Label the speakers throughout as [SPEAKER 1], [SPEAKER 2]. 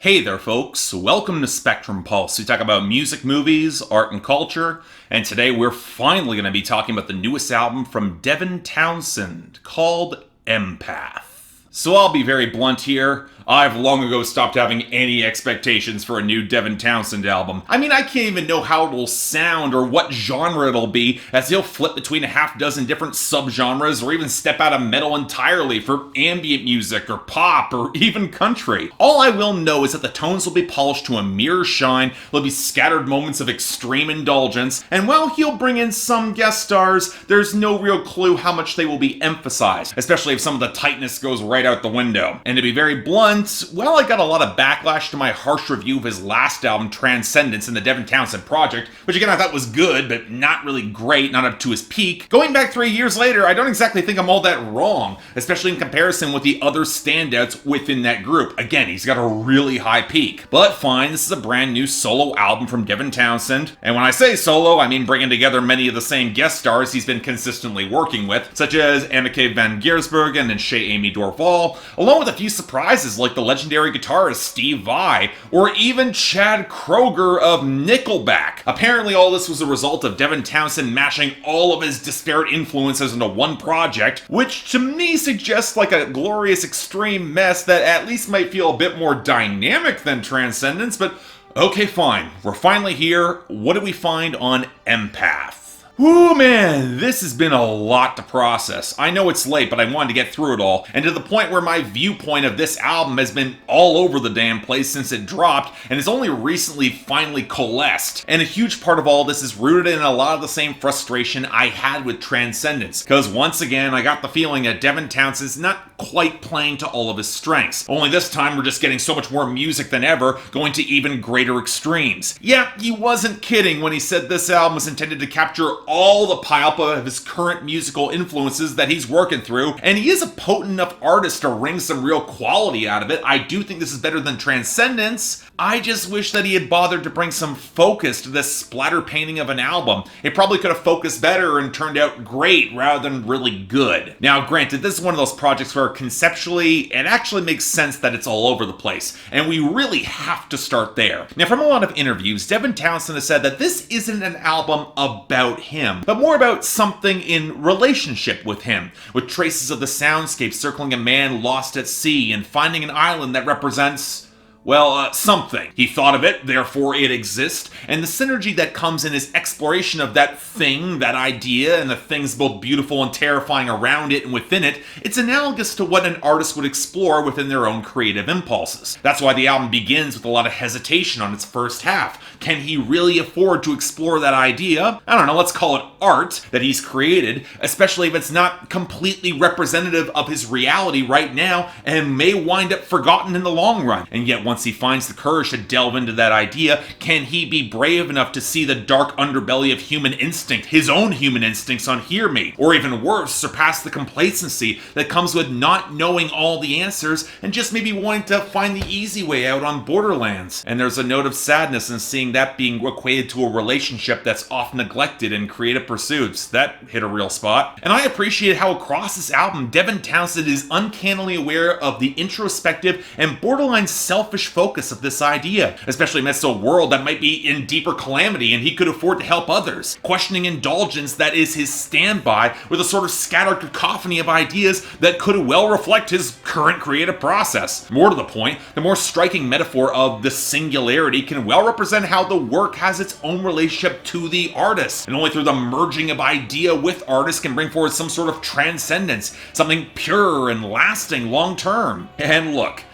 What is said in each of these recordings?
[SPEAKER 1] Hey there, folks. Welcome to Spectrum Pulse. We talk about music, movies, art, and culture. And today we're finally going to be talking about the newest album from Devin Townsend called Empath. So I'll be very blunt here. I've long ago stopped having any expectations for a new Devin Townsend album. I mean, I can't even know how it'll sound or what genre it'll be, as he'll flip between a half dozen different subgenres or even step out of metal entirely for ambient music or pop or even country. All I will know is that the tones will be polished to a mirror shine, there'll be scattered moments of extreme indulgence, and while he'll bring in some guest stars, there's no real clue how much they will be emphasized, especially if some of the tightness goes right out the window. And to be very blunt, well, I got a lot of backlash to my harsh review of his last album, Transcendence, in the Devin Townsend Project, which again I thought was good, but not really great, not up to his peak. Going back 3 years later, I don't exactly think I'm all that wrong, especially in comparison with the other standouts within that group. Again, he's got a really high peak. But fine, this is a brand new solo album from Devin Townsend, and when I say solo, I mean bringing together many of the same guest stars he's been consistently working with, such as Anneke van Giersbergen and Shea Amy Dorval, along with a few surprises like the legendary guitarist Steve Vai, or even Chad Kroeger of Nickelback. Apparently all this was a result of Devin Townsend mashing all of his disparate influences into one project, which to me suggests like a glorious extreme mess that at least might feel a bit more dynamic than Transcendence, but okay, fine. We're finally here. What do we find on Empath? Whew, man, this has been a lot to process. I know it's late, but I wanted to get through it all, and to the point where my viewpoint of this album has been all over the damn place since it dropped, and it's only recently finally coalesced. And a huge part of all this is rooted in a lot of the same frustration I had with Transcendence, because once again, I got the feeling that Devin Townsend's not quite playing to all of his strengths. Only this time, we're just getting so much more music than ever, going to even greater extremes. Yeah, he wasn't kidding when he said this album was intended to capture all the pileup of his current musical influences that he's working through, and he is a potent enough artist to wring some real quality out of it. I do think this is better than Transcendence. I just wish that he had bothered to bring some focus to this splatter painting of an album. It probably could have focused better and turned out great rather than really good. Now, granted, this is one of those projects where conceptually it actually makes sense that it's all over the place, and we really have to start there. Now, from a lot of interviews, Devin Townsend has said that this isn't an album about him, but more about something in relationship with him, with traces of the soundscape circling a man lost at sea and finding an island that represents, well, something. He thought of it, therefore it exists, and the synergy that comes in his exploration of that thing, that idea, and the things both beautiful and terrifying around it and within it, it's analogous to what an artist would explore within their own creative impulses. That's why the album begins with a lot of hesitation on its first half. Can he really afford to explore that idea? I don't know, let's call it art that he's created, especially if it's not completely representative of his reality right now and may wind up forgotten in the long run. And yet once he finds the courage to delve into that idea, can he be brave enough to see the dark underbelly of human instinct, his own human instincts on Hear Me? Or even worse, surpass the complacency that comes with not knowing all the answers and just maybe wanting to find the easy way out on Borderlands? And there's a note of sadness in seeing that being equated to a relationship that's often neglected in creative pursuits. That hit a real spot. And I appreciate how across this album, Devin Townsend is uncannily aware of the introspective and borderline selfish focus of this idea, especially amidst a world that might be in deeper calamity and he could afford to help others. Questioning indulgence that is his standby with a sort of scattered cacophony of ideas that could well reflect his current creative process. More to the point, the more striking metaphor of the singularity can well represent how the work has its own relationship to the artist, and only through the merging of idea with artist can bring forward some sort of transcendence, something pure and lasting long term. And look,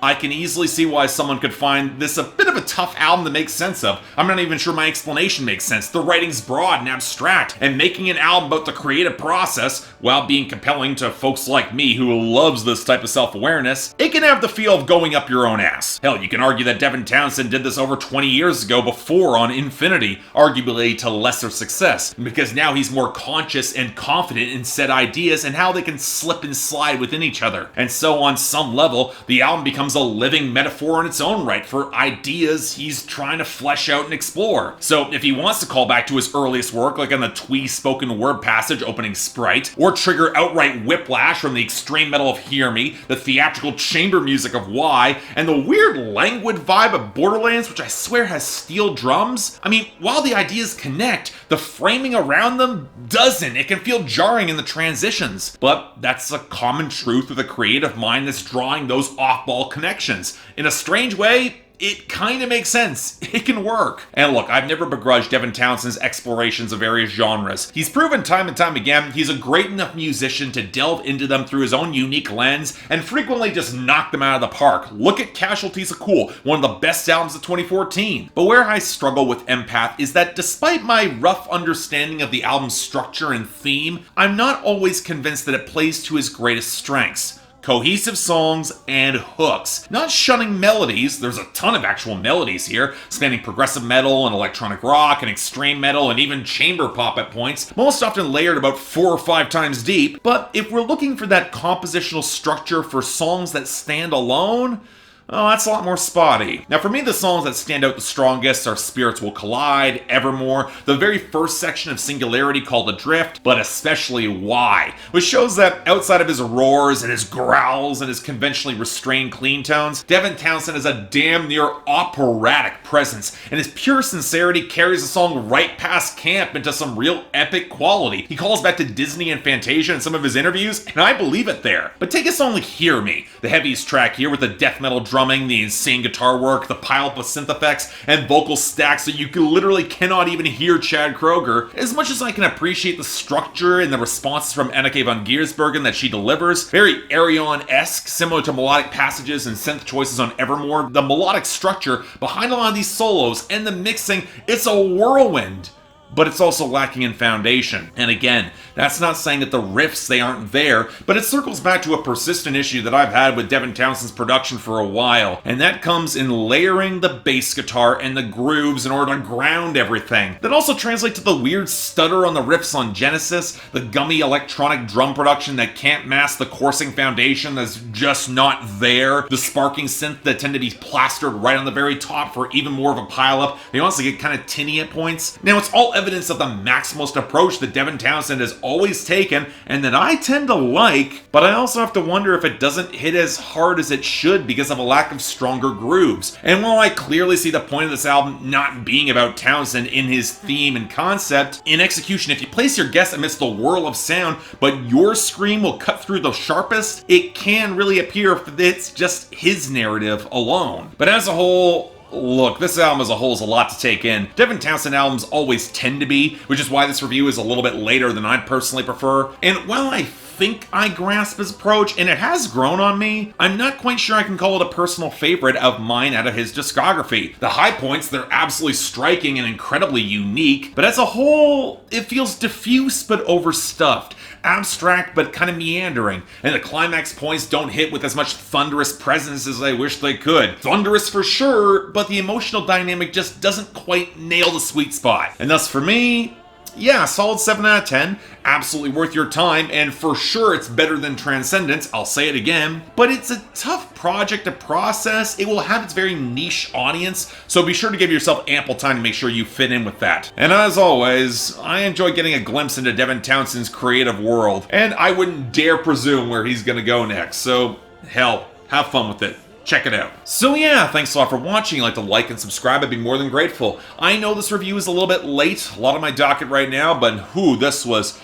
[SPEAKER 1] I can easily see why someone could find this a bit of a tough album to make sense of. I'm not even sure my explanation makes sense. The writing's broad and abstract, and making an album about the creative process, while being compelling to folks like me who loves this type of self-awareness, it can have the feel of going up your own ass. Hell, you can argue that Devin Townsend did this over 20 years ago before on Infinity, arguably to lesser success, because now he's more conscious and confident in said ideas and how they can slip and slide within each other. And so on some level, the album becomes becomes a living metaphor in its own right for ideas he's trying to flesh out and explore. So if he wants to call back to his earliest work, like on the twee spoken word passage opening Sprite, or trigger outright whiplash from the extreme metal of Hear Me, the theatrical chamber music of Why, and the weird languid vibe of Borderlands, which I swear has steel drums, I mean, while the ideas connect, the framing around them doesn't. It can feel jarring in the transitions. But that's a common truth with a creative mind that's drawing those off-ball connections. In a strange way, it kind of makes sense. It can work. And look, I've never begrudged Devin Townsend's explorations of various genres. He's proven time and time again he's a great enough musician to delve into them through his own unique lens and frequently just knock them out of the park. Look at Casualties of Cool, one of the best albums of 2014. But where I struggle with Empath is that despite my rough understanding of the album's structure and theme, I'm not always convinced that it plays to his greatest strengths. Cohesive songs and hooks. Not shunning melodies, there's a ton of actual melodies here, spanning progressive metal and electronic rock and extreme metal and even chamber pop at points, most often layered about 4 or 5 times deep. But if we're looking for that compositional structure for songs that stand alone, oh, that's a lot more spotty. Now for me, the songs that stand out the strongest are Spirits Will Collide, Evermore, the very first section of Singularity called Adrift, but especially Why, which shows that outside of his roars and his growls and his conventionally restrained clean tones, Devin Townsend has a damn near operatic presence, and his pure sincerity carries the song right past camp into some real epic quality. He calls back to Disney and Fantasia in some of his interviews, and I believe it there. But take a song like Hear Me, the heaviest track here with the death metal drumming, the insane guitar work, the pileup of synth effects, and vocal stacks that you literally cannot even hear Chad Kroeger. As much as I can appreciate the structure and the responses from Anneke van Giersbergen that she delivers, very Arion-esque, similar to melodic passages and synth choices on Evermore, the melodic structure behind a lot of these solos and the mixing, it's a whirlwind. But it's also lacking in foundation. And again, that's not saying that the riffs, they aren't there, but it circles back to a persistent issue that I've had with Devin Townsend's production for a while, and that comes in layering the bass guitar and the grooves in order to ground everything. That also translates to the weird stutter on the riffs on Genesis, the gummy electronic drum production that can't mask the coursing foundation that's just not there, the sparking synth that tend to be plastered right on the very top for even more of a pileup. They also get kind of tinny at points. Now, it's all evidence of the maximalist approach that Devin Townsend has always taken and that I tend to like, but I also have to wonder if it doesn't hit as hard as it should because of a lack of stronger grooves. And while I clearly see the point of this album not being about Townsend in his theme and concept, in execution, if you place your guess amidst the whirl of sound, but your scream will cut through the sharpest, it can really appear if it's just his narrative alone. But as a whole, look, this album as a whole is a lot to take in. Devin Townsend albums always tend to be, which is why this review is a little bit later than I'd personally prefer. And while I think I grasp his approach, and it has grown on me, I'm not quite sure I can call it a personal favorite of mine out of his discography. The high points, they're absolutely striking and incredibly unique, but as a whole, it feels diffuse but overstuffed, abstract but kind of meandering, and the climax points don't hit with as much thunderous presence as I wish they could. Thunderous for sure, but the emotional dynamic just doesn't quite nail the sweet spot. And thus for me, yeah, solid 7 out of 10, absolutely worth your time, and for sure it's better than Transcendence, I'll say it again. But it's a tough project to process. It will have its very niche audience, so be sure to give yourself ample time to make sure you fit in with that. And as always, I enjoy getting a glimpse into Devin Townsend's creative world, and I wouldn't dare presume where he's gonna go next, so hell, have fun with it. Check it out. So yeah, thanks a lot for watching. If you'd like to like and subscribe, I'd be more than grateful. I know this review is a little bit late, a lot on my docket right now, but this was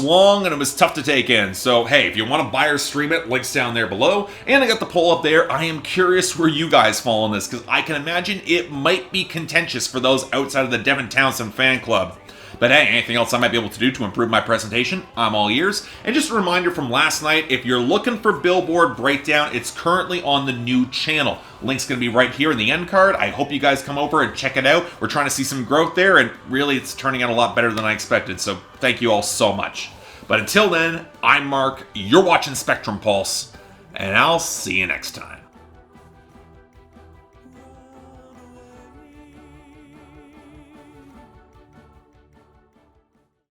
[SPEAKER 1] long and it was tough to take in. So hey, if you want to buy or stream it, links down there below. And I got the poll up there. I am curious where you guys fall on this, because I can imagine it might be contentious for those outside of the Devin Townsend fan club. But hey, anything else I might be able to do to improve my presentation, I'm all ears. And just a reminder from last night, if you're looking for Billboard Breakdown, it's currently on the new channel. Link's going to be right here in the end card. I hope you guys come over and check it out. We're trying to see some growth there, and really it's turning out a lot better than I expected, so thank you all so much. But until then, I'm Mark, you're watching Spectrum Pulse, and I'll see you next time.